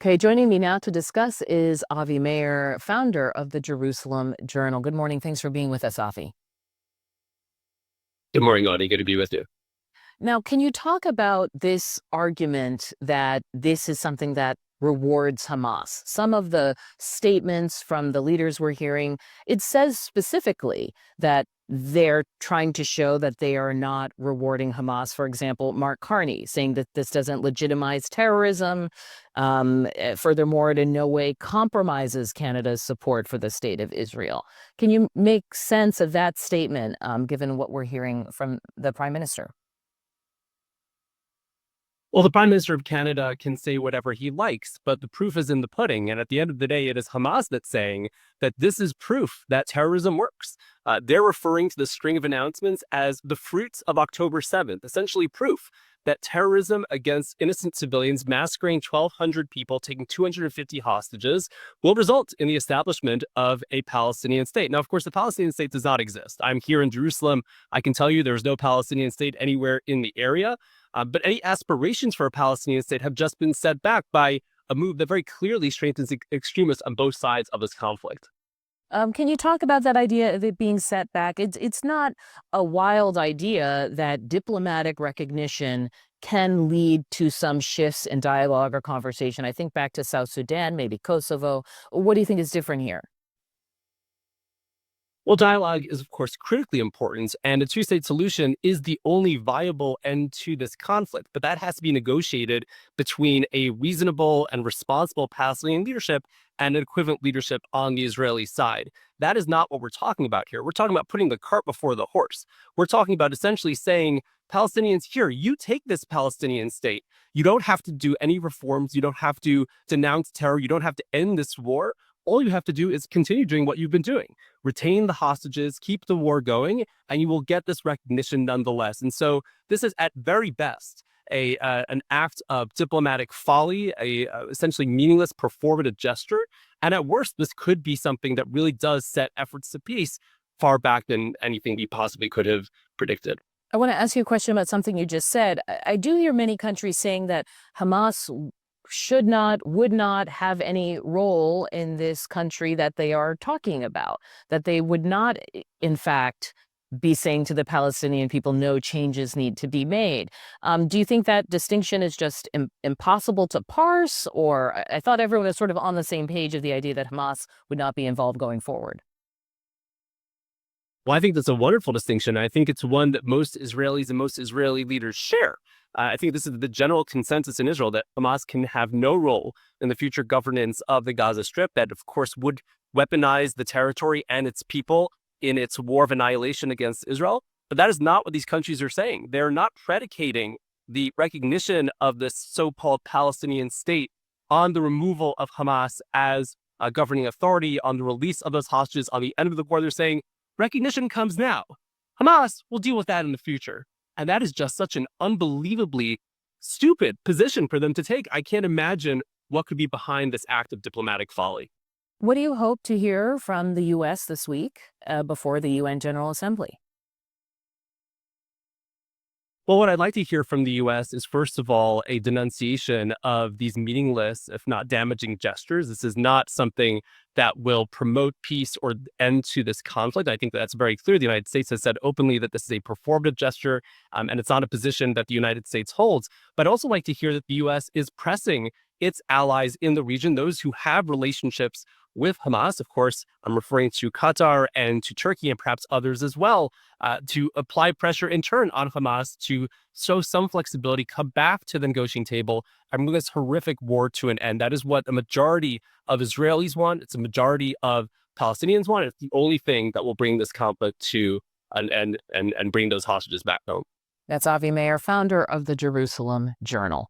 Okay, joining me now to discuss is Avi Mayer, founder of the Jerusalem Journal. Good morning. Thanks for being with us, Avi. Good morning, Audie. Good to be with you. Now, can you talk about this argument that this is something that rewards Hamas? Some of the statements from the leaders we're hearing, it says specifically that they're trying to show that they are not rewarding Hamas. For example, Mark Carney saying that this doesn't legitimize terrorism. Furthermore, it in no way compromises Canada's support for the state of Israel. Can you make sense of that statement, given what we're hearing from the Prime Minister? Well, the Prime Minister of Canada can say whatever he likes, but the proof is in the pudding. And at the end of the day, it is Hamas that's saying that this is proof that terrorism works. They're referring to the string of announcements as the fruits of October 7th, essentially proof that terrorism against innocent civilians, massacring 1,200 people, taking 250 hostages, will result in the establishment of a Palestinian state. Now, of course, the Palestinian state does not exist. I'm here in Jerusalem. I can tell you there's no Palestinian state anywhere in the area. But any aspirations for a Palestinian state have just been set back by a move that very clearly strengthens extremists on both sides of this conflict. Can you talk about that idea of it being set back? It's not a wild idea that diplomatic recognition can lead to some shifts in dialogue or conversation. I think back to South Sudan, maybe Kosovo. What do you think is different here? Well, dialogue is, of course, critically important, and a two-state solution is the only viable end to this conflict. But that has to be negotiated between a reasonable and responsible Palestinian leadership and an equivalent leadership on the Israeli side. That is not what we're talking about here. We're talking about putting the cart before the horse. We're talking about essentially saying, Palestinians, here, you take this Palestinian state. You don't have to do any reforms. You don't have to denounce terror. You don't have to end this war. All you have to do is continue doing what you've been doing. Retain the hostages, keep the war going, and you will get this recognition nonetheless. And so this is at very best an act of diplomatic folly, a essentially meaningless performative gesture. And at worst, this could be something that really does set efforts to peace far back than anything we possibly could have predicted. I want to ask you a question about something you just said. I do hear many countries saying that Hamas should not, would not have any role in this country that they are talking about, that they would not, in fact, be saying to the Palestinian people, no changes need to be made. Do you think that distinction is just impossible to parse? Or I thought everyone was sort of on the same page of the idea that Hamas would not be involved going forward. Well, I think that's a wonderful distinction. I think it's one that most Israelis and most Israeli leaders share. I think this is the general consensus in Israel that Hamas can have no role in the future governance of the Gaza Strip, that, of course, would weaponize the territory and its people in its war of annihilation against Israel. But that is not what these countries are saying. They're not predicating the recognition of this so-called Palestinian state on the removal of Hamas as a governing authority, on the release of those hostages, on the end of the war. They're saying, recognition comes now. Hamas will deal with that in the future. And that is just such an unbelievably stupid position for them to take. I can't imagine what could be behind this act of diplomatic folly. What do you hope to hear from the U.S. this week before the UN General Assembly? Well, what I'd like to hear from the US is, first of all, a denunciation of these meaningless, if not damaging gestures. This is not something that will promote peace or end to this conflict. I think that's very clear. The United States has said openly that this is a performative gesture, and it's not a position that the United States holds. But I'd also like to hear that the US is pressing its allies in the region, those who have relationships with Hamas. Of course, I'm referring to Qatar and to Turkey and perhaps others as well, to apply pressure in turn on Hamas to show some flexibility, come back to the negotiating table, and bring this horrific war to an end. That is what a majority of Israelis want. It's a majority of Palestinians want. It's the only thing that will bring this conflict to an end and bring those hostages back home. That's Avi Mayer, founder of the Jerusalem Journal.